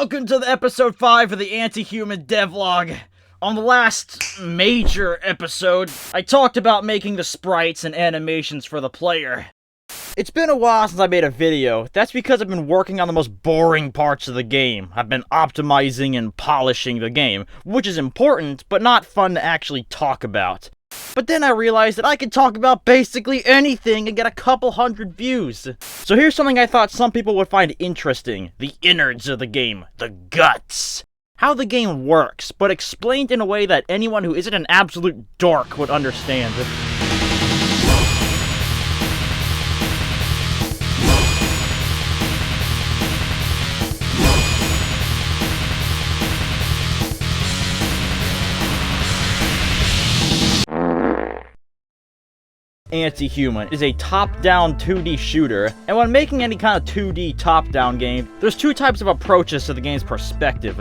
Welcome to the episode 5 of the Anti-Human Devlog. On the last major episode, I talked about making the sprites and animations for the player. It's been a while since I made a video. That's because I've been working on the most boring parts of the game. I've been optimizing and polishing the game, which is important, but not fun to actually talk about. But then I realized that I could talk about basically anything and get a couple hundred views. So here's something I thought some people would find interesting. The innards of the game. The guts. How the game works, but explained in a way that anyone who isn't an absolute dork would understand. Anti-Human is a top-down 2D shooter, and when making any kind of 2D top-down game, there's two types of approaches to the game's perspective.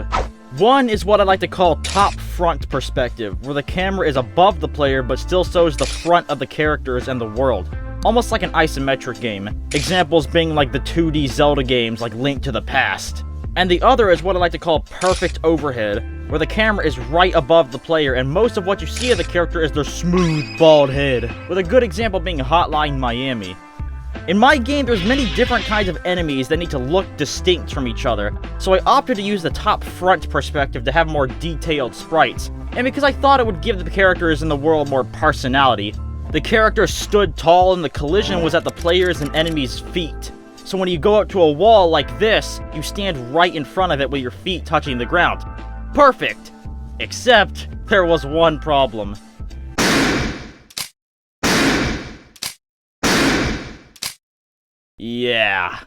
One is what I like to call top-front perspective, where the camera is above the player but still shows the front of the characters and the world, almost like an isometric game, examples being like the 2D Zelda games like Link to the Past. And the other is what I like to call perfect overhead, where the camera is right above the player and most of what you see of the character is their smooth, bald head, with a good example being Hotline Miami. In my game, there's many different kinds of enemies that need to look distinct from each other, so I opted to use the top front perspective to have more detailed sprites, and because I thought it would give the characters in the world more personality. The characters stood tall and the collision was at the players' and enemies' feet. So when you go up to a wall like this, you stand right in front of it with your feet touching the ground. Perfect! Except, there was one problem. Yeah.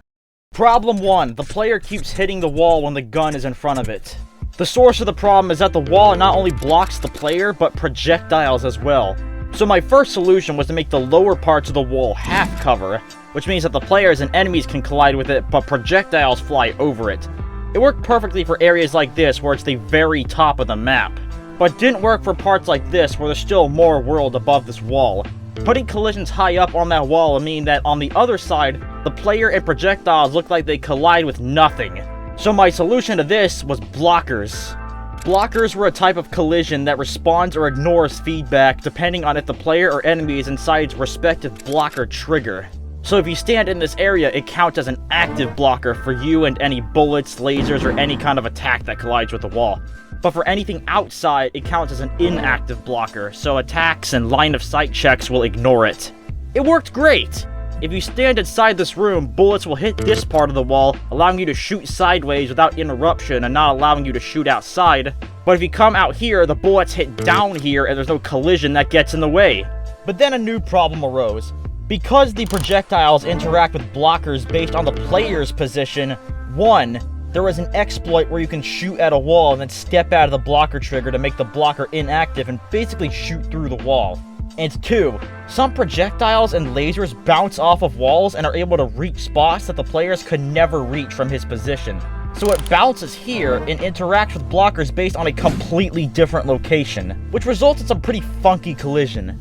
Problem 1. The player keeps hitting the wall when the gun is in front of it. The source of the problem is that the wall not only blocks the player, but projectiles as well. So my first solution was to make the lower parts of the wall half cover, which means that the players and enemies can collide with it, but projectiles fly over it. It worked perfectly for areas like this, where it's the very top of the map, but didn't work for parts like this, where there's still more world above this wall. Putting collisions high up on that wall would mean that on the other side, the player and projectiles look like they collide with nothing. So my solution to this was blockers. Blockers were a type of collision that responds or ignores feedback depending on if the player or enemy is inside its respective blocker trigger. So if you stand in this area, it counts as an active blocker for you and any bullets, lasers, or any kind of attack that collides with the wall. But for anything outside, it counts as an inactive blocker, so attacks and line-of-sight checks will ignore it. It worked great! If you stand inside this room, bullets will hit this part of the wall, allowing you to shoot sideways without interruption and not allowing you to shoot outside. But if you come out here, the bullets hit down here and there's no collision that gets in the way. But then a new problem arose. Because the projectiles interact with blockers based on the player's position, 1, there was an exploit where you can shoot at a wall and then step out of the blocker trigger to make the blocker inactive and basically shoot through the wall. And 2, some projectiles and lasers bounce off of walls and are able to reach spots that the players could never reach from his position. So it bounces here and interacts with blockers based on a completely different location, which results in some pretty funky collision.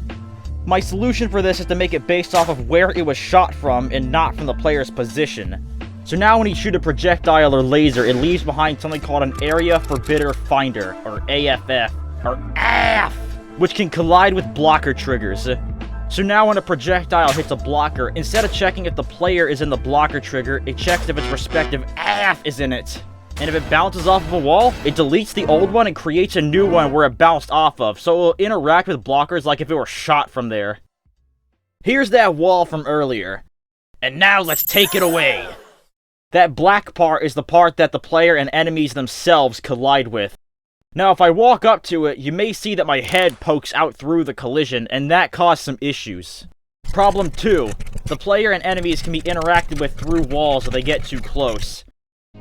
My solution for this is to make it based off of where it was shot from and not from the player's position. So now when you shoot a projectile or laser, it leaves behind something called an Area Forbitter Finder, or AFF, or AF, which can collide with blocker triggers. So now when a projectile hits a blocker, instead of checking if the player is in the blocker trigger, it checks if its respective AF is in it. And if it bounces off of a wall, it deletes the old one and creates a new one where it bounced off of, so it will interact with blockers like if it were shot from there. Here's that wall from earlier. And now let's take it away! That black part is the part that the player and enemies themselves collide with. Now if I walk up to it, you may see that my head pokes out through the collision, and that caused some issues. Problem 2. The player and enemies can be interacted with through walls if they get too close.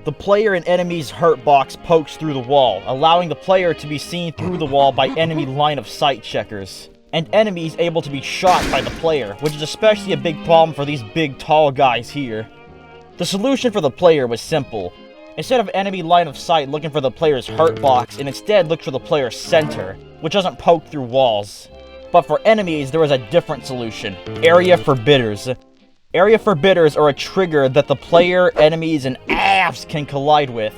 The player and enemy's hurt box pokes through the wall, allowing the player to be seen through the wall by enemy line-of-sight checkers, and enemies able to be shot by the player, which is especially a big problem for these big tall guys here. The solution for the player was simple. Instead of enemy line-of-sight looking for the player's hurt box, it instead looked for the player's center, which doesn't poke through walls. But for enemies, there was a different solution. Area Forbitters. Area Forbitters are a trigger that the player, enemies, and AFs can collide with.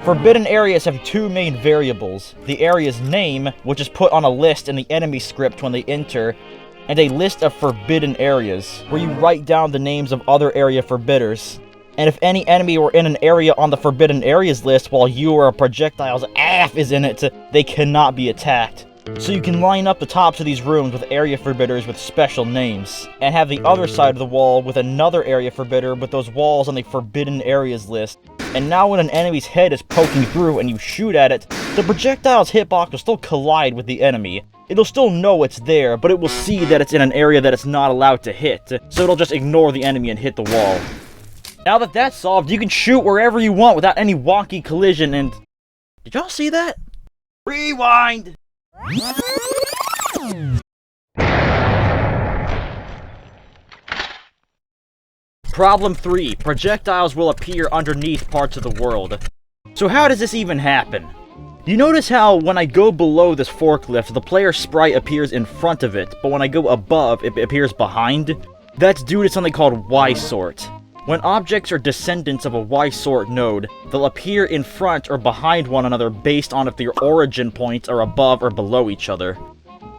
Forbidden areas have two main variables: the area's name, which is put on a list in the enemy script when they enter, and a list of forbidden areas, where you write down the names of other area forbidders. And if any enemy were in an area on the forbidden areas list while you or a projectile's AF is in it, they cannot be attacked. So you can line up the tops of these rooms with area forbidders with special names, and have the other side of the wall with another area forbidder with those walls on the forbidden areas list. And now when an enemy's head is poking through and you shoot at it, the projectile's hitbox will still collide with the enemy. It'll still know it's there, but it will see that it's in an area that it's not allowed to hit, so it'll just ignore the enemy and hit the wall. Now that that's solved, you can shoot wherever you want without any wonky collision and... Did y'all see that? Rewind! Problem 3. Projectiles will appear underneath parts of the world. So how does this even happen? You notice how when I go below this forklift, the player sprite appears in front of it, but when I go above, it appears behind? That's due to something called Y-sort. When objects are descendants of a Y-sort node, they'll appear in front or behind one another based on if their origin points are above or below each other.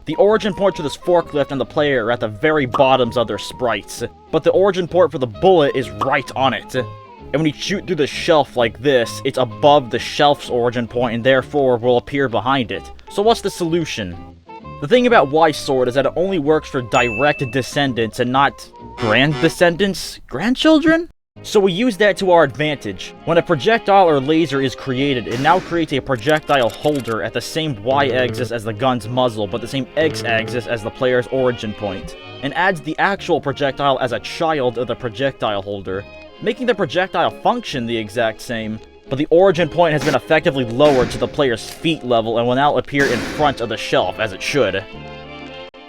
The origin points for this forklift and the player are at the very bottoms of their sprites, but the origin port for the bullet is right on it. And when you shoot through the shelf like this, it's above the shelf's origin point and therefore will appear behind it. So what's the solution? The thing about Y-sort is that it only works for direct descendants and not grand descendants? Grandchildren? So we use that to our advantage. When a projectile or laser is created, it now creates a projectile holder at the same Y-axis as the gun's muzzle, but the same X-axis as the player's origin point, and adds the actual projectile as a child of the projectile holder, making the projectile function the exact same, but the origin point has been effectively lowered to the player's feet level and will now appear in front of the shelf, as it should.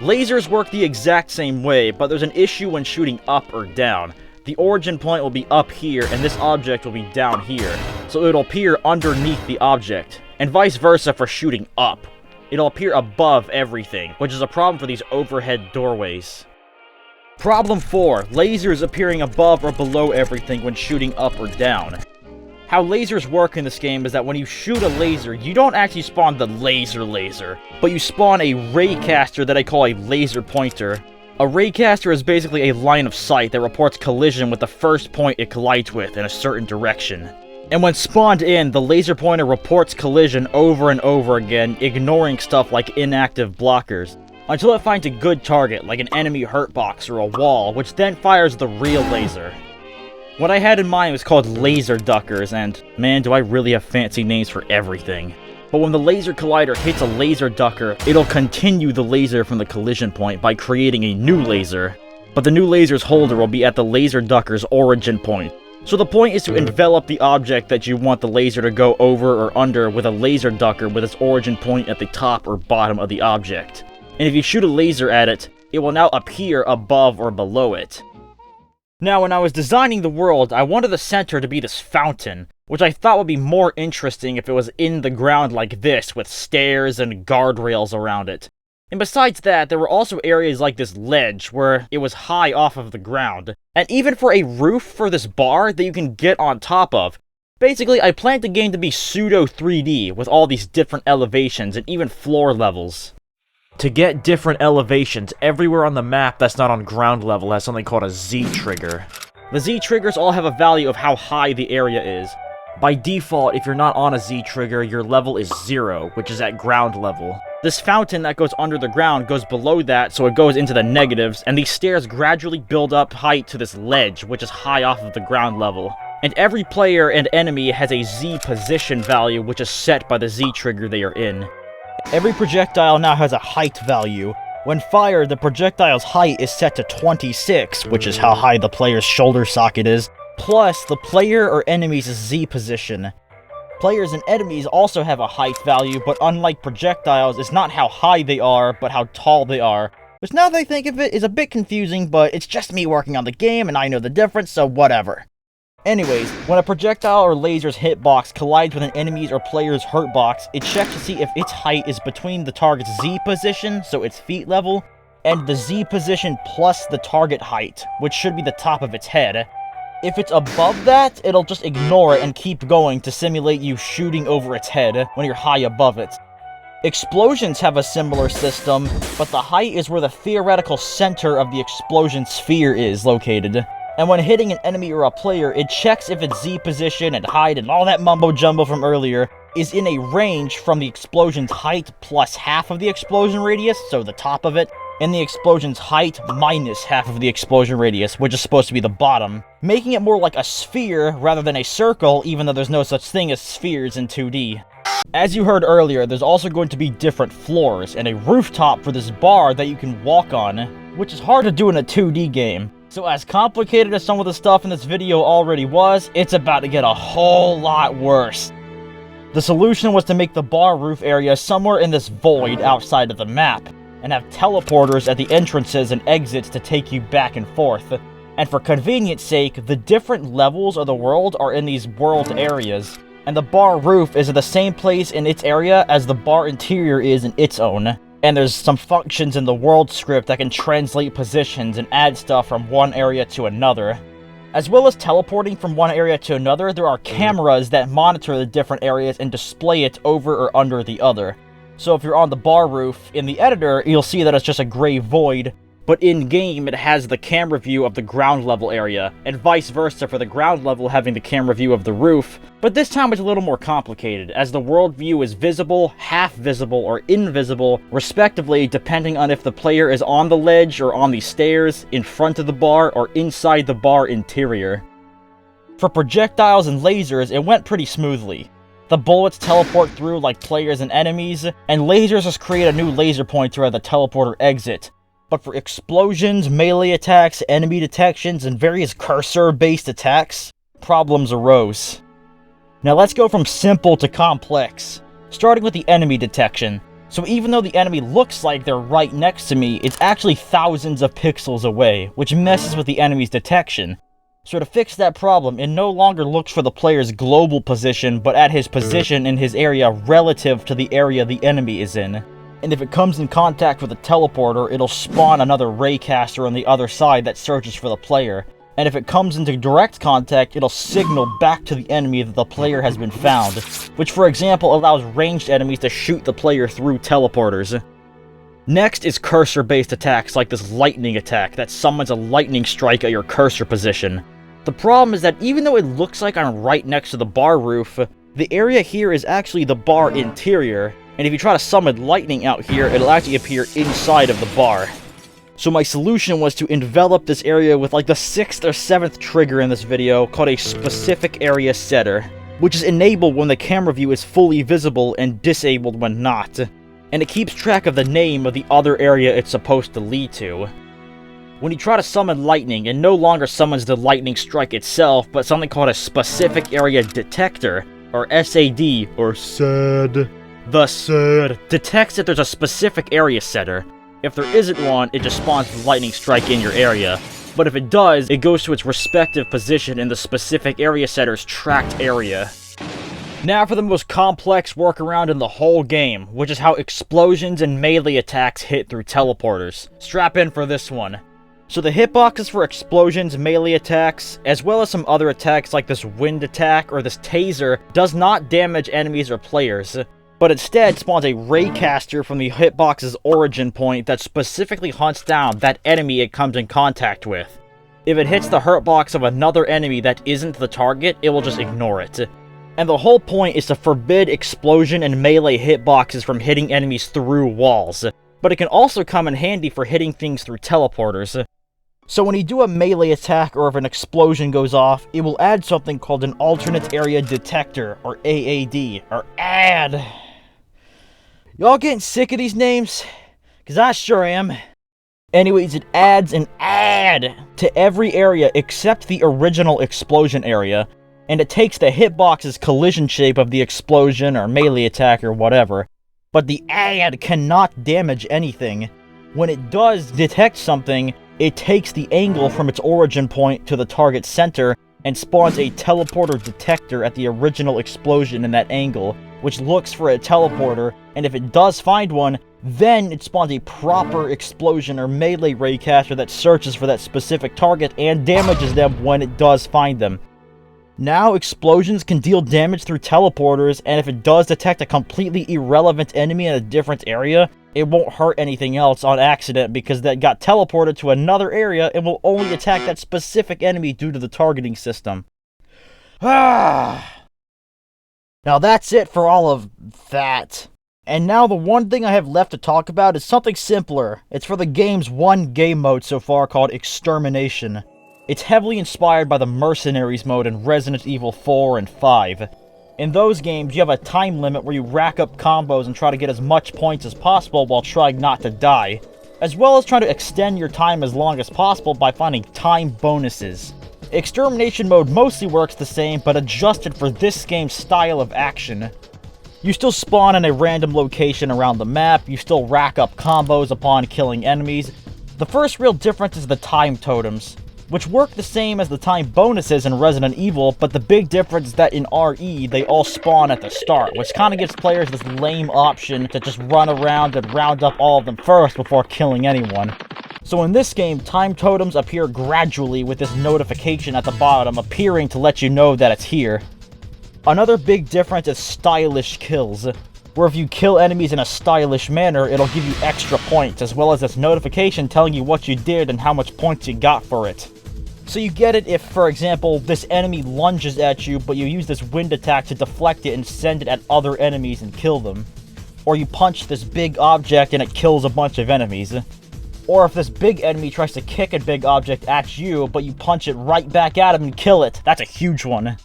Lasers work the exact same way, but there's an issue when shooting up or down. The origin point will be up here, and this object will be down here, so it'll appear underneath the object, and vice versa for shooting up. It'll appear above everything, which is a problem for these overhead doorways. Problem 4. Lasers appearing above or below everything when shooting up or down. How lasers work in this game is that when you shoot a laser, you don't actually spawn the laser, but you spawn a raycaster that I call a laser pointer. A raycaster is basically a line of sight that reports collision with the first point it collides with in a certain direction. And when spawned in, the laser pointer reports collision over and over again, ignoring stuff like inactive blockers, until it finds a good target, like an enemy hurt box or a wall, which then fires the real laser. What I had in mind was called laser duckers, and man, do I really have fancy names for everything. But when the laser collider hits a laser ducker, it'll continue the laser from the collision point by creating a new laser. But the new laser's holder will be at the laser ducker's origin point. So the point is to envelop the object that you want the laser to go over or under with a laser ducker with its origin point at the top or bottom of the object. And if you shoot a laser at it, it will now appear above or below it. Now, when I was designing the world, I wanted the center to be this fountain, which I thought would be more interesting if it was in the ground like this, with stairs and guardrails around it. And besides that, there were also areas like this ledge, where it was high off of the ground, and even for a roof for this bar that you can get on top of. Basically, I planned the game to be pseudo 3D, with all these different elevations and even floor levels. To get different elevations, everywhere on the map that's not on ground level has something called a Z-trigger. The Z-triggers all have a value of how high the area is. By default, if you're not on a Z-trigger, your level is 0, which is at ground level. This fountain that goes under the ground goes below that, so it goes into the negatives, and these stairs gradually build up height to this ledge, which is high off of the ground level. And every player and enemy has a Z position value, which is set by the Z-trigger they are in. Every projectile now has a height value. When fired, the projectile's height is set to 26, which is how high the player's shoulder socket is, plus the player or enemy's Z position. Players and enemies also have a height value, but unlike projectiles, it's not how high they are, but how tall they are. Which now that I think of it, is a bit confusing, but it's just me working on the game, and I know the difference, so whatever. Anyways, when a projectile or laser's hitbox collides with an enemy's or player's hurtbox, it checks to see if its height is between the target's Z position, so its feet level, and the Z position plus the target height, which should be the top of its head. If it's above that, it'll just ignore it and keep going to simulate you shooting over its head when you're high above it. Explosions have a similar system, but the height is where the theoretical center of the explosion sphere is located. And when hitting an enemy or a player, it checks if its Z position and height and all that mumbo-jumbo from earlier is in a range from the explosion's height plus half of the explosion radius, so the top of it, and the explosion's height minus half of the explosion radius, which is supposed to be the bottom, making it more like a sphere rather than a circle, even though there's no such thing as spheres in 2D. As you heard earlier, there's also going to be different floors, and a rooftop for this bar that you can walk on, which is hard to do in a 2D game. So as complicated as some of the stuff in this video already was, it's about to get a whole lot worse. The solution was to make the bar roof area somewhere in this void outside of the map, and have teleporters at the entrances and exits to take you back and forth. And for convenience sake, the different levels of the world are in these world areas, and the bar roof is at the same place in its area as the bar interior is in its own. And there's some functions in the world script that can translate positions and add stuff from one area to another. As well as teleporting from one area to another, there are cameras that monitor the different areas and display it over or under the other. So if you're on the bar roof, in the editor, you'll see that it's just a gray void, but in-game it has the camera view of the ground level area, and vice versa for the ground level having the camera view of the roof. But this time it's a little more complicated, as the world view is visible, half visible, or invisible, respectively, depending on if the player is on the ledge or on the stairs, in front of the bar, or inside the bar interior. For projectiles and lasers, it went pretty smoothly. The bullets teleport through like players and enemies, and lasers just create a new laser pointer at the teleporter exit. But for explosions, melee attacks, enemy detections, and various cursor-based attacks, problems arose. Now let's go from simple to complex, starting with the enemy detection. So even though the enemy looks like they're right next to me, it's actually thousands of pixels away, which messes with the enemy's detection. So to fix that problem, it no longer looks for the player's global position, but at his position in his area relative to the area the enemy is in. And if it comes in contact with a teleporter, it'll spawn another raycaster on the other side that searches for the player. And if it comes into direct contact, it'll signal back to the enemy that the player has been found, which for example allows ranged enemies to shoot the player through teleporters. Next is cursor-based attacks like this lightning attack that summons a lightning strike at your cursor position. The problem is that even though it looks like I'm right next to the bar roof, the area here is actually the bar interior, and if you try to summon lightning out here, it'll actually appear inside of the bar. So my solution was to envelop this area with like the 6th or 7th trigger in this video called a specific area setter, which is enabled when the camera view is fully visible and disabled when not. And it keeps track of the name of the other area it's supposed to lead to. When you try to summon lightning, it no longer summons the lightning strike itself, but something called a specific area detector, or SAD, or SAD. The SAD detects that there's a specific area setter. If there isn't one, it just spawns the lightning strike in your area. But if it does, it goes to its respective position in the specific area setter's tracked area. Now for the most complex workaround in the whole game, which is how explosions and melee attacks hit through teleporters. Strap in for this one. So the hitboxes for explosions, melee attacks, as well as some other attacks like this wind attack or this taser, does not damage enemies or players, but instead spawns a raycaster from the hitbox's origin point that specifically hunts down that enemy it comes in contact with. If it hits the hurtbox of another enemy that isn't the target, it will just ignore it. And the whole point is to forbid explosion and melee hitboxes from hitting enemies through walls, but it can also come in handy for hitting things through teleporters. So when you do a melee attack or if an explosion goes off, it will add something called an alternate area detector, or AAD, or AD. Y'all getting sick of these names? Cause I sure am. Anyways, it adds an AD to every area except the original explosion area, and it takes the hitbox's collision shape of the explosion or melee attack or whatever, but the AD cannot damage anything. When it does detect something, it takes the angle from its origin point to the target center and spawns a teleporter detector at the original explosion in that angle, which looks for a teleporter, and if it does find one, then it spawns a proper explosion or melee raycaster that searches for that specific target and damages them when it does find them. Now, explosions can deal damage through teleporters, and if it does detect a completely irrelevant enemy in a different area, it won't hurt anything else on accident because that got teleported to another area and will only attack that specific enemy due to the targeting system. Now that's it for all of that. And now the one thing I have left to talk about is something simpler. It's for the game's one game mode so far called Extermination. It's heavily inspired by the Mercenaries mode in Resident Evil 4 and 5. In those games, you have a time limit where you rack up combos and try to get as much points as possible while trying not to die, as well as trying to extend your time as long as possible by finding time bonuses. Extermination mode mostly works the same, but adjusted for this game's style of action. You still spawn in a random location around the map, you still rack up combos upon killing enemies. The first real difference is the time totems, which work the same as the time bonuses in Resident Evil, but the big difference is that in RE, they all spawn at the start, which kind of gives players this lame option to just run around and round up all of them first before killing anyone. So in this game, time totems appear gradually with this notification at the bottom appearing to let you know that it's here. Another big difference is stylish kills, where if you kill enemies in a stylish manner, it'll give you extra points, as well as this notification telling you what you did and how much points you got for it. So you get it if, for example, this enemy lunges at you, but you use this wind attack to deflect it and send it at other enemies and kill them. Or you punch this big object and it kills a bunch of enemies. Or if this big enemy tries to kick a big object at you, but you punch it right back at him and kill it. That's a huge one.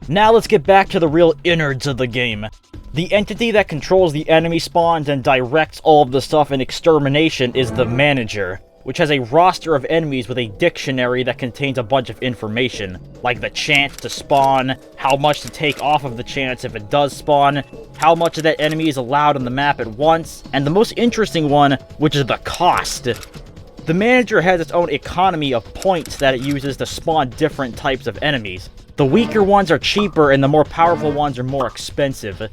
Now let's get back to the real innards of the game. The entity that controls the enemy spawns and directs all of the stuff in Extermination is the Manager, which has a roster of enemies with a dictionary that contains a bunch of information, like the chance to spawn, how much to take off of the chance if it does spawn, how much of that enemy is allowed on the map at once, and the most interesting one, which is the cost. The Manager has its own economy of points that it uses to spawn different types of enemies. The weaker ones are cheaper and the more powerful ones are more expensive.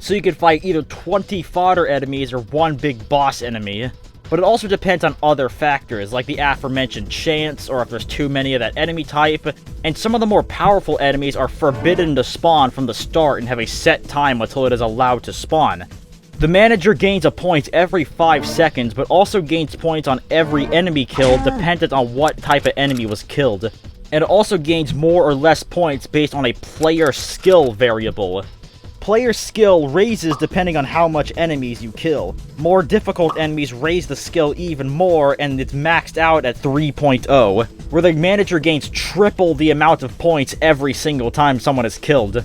So you can fight either 20 fodder enemies or one big boss enemy. But it also depends on other factors, like the aforementioned chance, or if there's too many of that enemy type, and some of the more powerful enemies are forbidden to spawn from the start and have a set time until it is allowed to spawn. The Manager gains a point every 5 seconds, but also gains points on every enemy killed dependent on what type of enemy was killed. And it also gains more or less points based on a player skill variable. Player skill raises depending on how much enemies you kill. More difficult enemies raise the skill even more, and it's maxed out at 3.0, where the Manager gains triple the amount of points every single time someone is killed.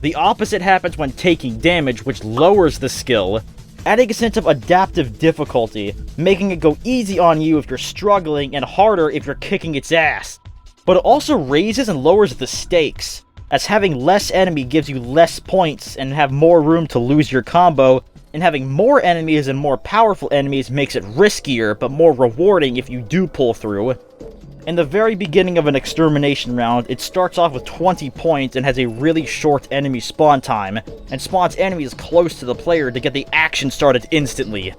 The opposite happens when taking damage, which lowers the skill, adding a sense of adaptive difficulty, making it go easy on you if you're struggling and harder if you're kicking its ass. But it also raises and lowers the stakes, as having less enemy gives you less points and have more room to lose your combo, and having more enemies and more powerful enemies makes it riskier but more rewarding if you do pull through. In the very beginning of an Extermination round, it starts off with 20 points and has a really short enemy spawn time, and spawns enemies close to the player to get the action started instantly.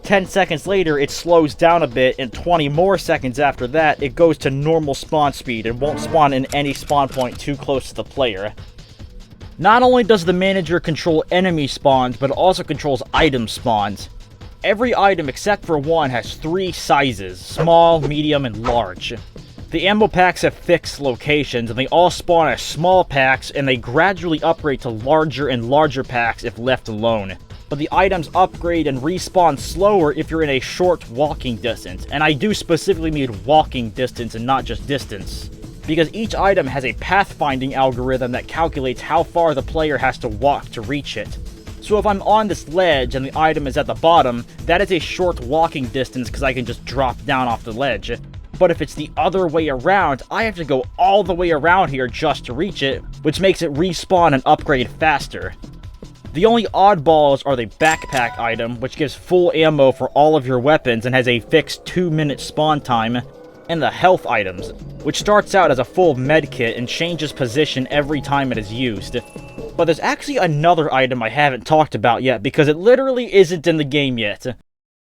10 seconds later, it slows down a bit, and 20 more seconds after that, it goes to normal spawn speed and won't spawn in any spawn point too close to the player. Not only does the Manager control enemy spawns, but it also controls item spawns. Every item except for one has 3 sizes: small, medium, and large. The ammo packs have fixed locations, and they all spawn as small packs, and they gradually upgrade to larger and larger packs if left alone. But the items upgrade and respawn slower if you're in a short walking distance, and I do specifically mean walking distance and not just distance, because each item has a pathfinding algorithm that calculates how far the player has to walk to reach it. So if I'm on this ledge and the item is at the bottom, that is a short walking distance because I can just drop down off the ledge. But if it's the other way around, I have to go all the way around here just to reach it, which makes it respawn and upgrade faster. The only oddballs are the backpack item, which gives full ammo for all of your weapons and has a fixed 2-minute spawn time, and the health items, which starts out as a full medkit and changes position every time it is used. But there's actually another item I haven't talked about yet, because it literally isn't in the game yet.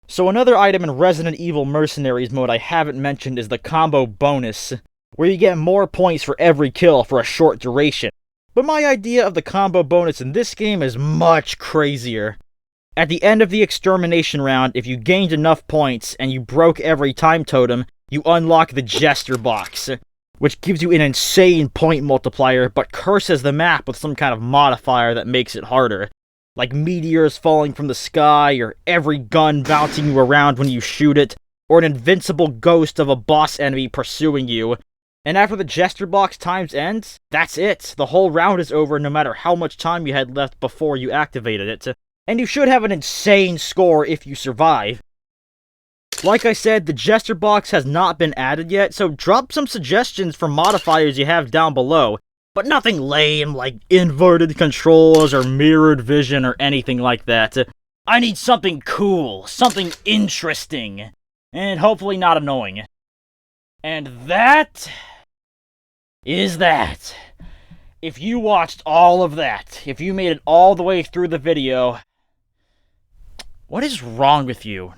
So another item in Resident Evil Mercenaries mode I haven't mentioned is the combo bonus, where you get more points for every kill for a short duration. But my idea of the combo bonus in this game is much crazier. At the end of the Extermination round, if you gained enough points and you broke every time totem, you unlock the Jester box, which gives you an insane point multiplier, but curses the map with some kind of modifier that makes it harder. Like meteors falling from the sky, or every gun bouncing you around when you shoot it, or an invincible ghost of a boss enemy pursuing you. And after the Jester box times ends, that's it. The whole round is over no matter how much time you had left before you activated it. And you should have an insane score if you survive. Like I said, the Jester box has not been added yet, so drop some suggestions for modifiers you have down below. But nothing lame like inverted controls or mirrored vision or anything like that. I need something cool, something interesting, and hopefully not annoying. And that is that. If you watched all of that, if you made it all the way through the video, what is wrong with you?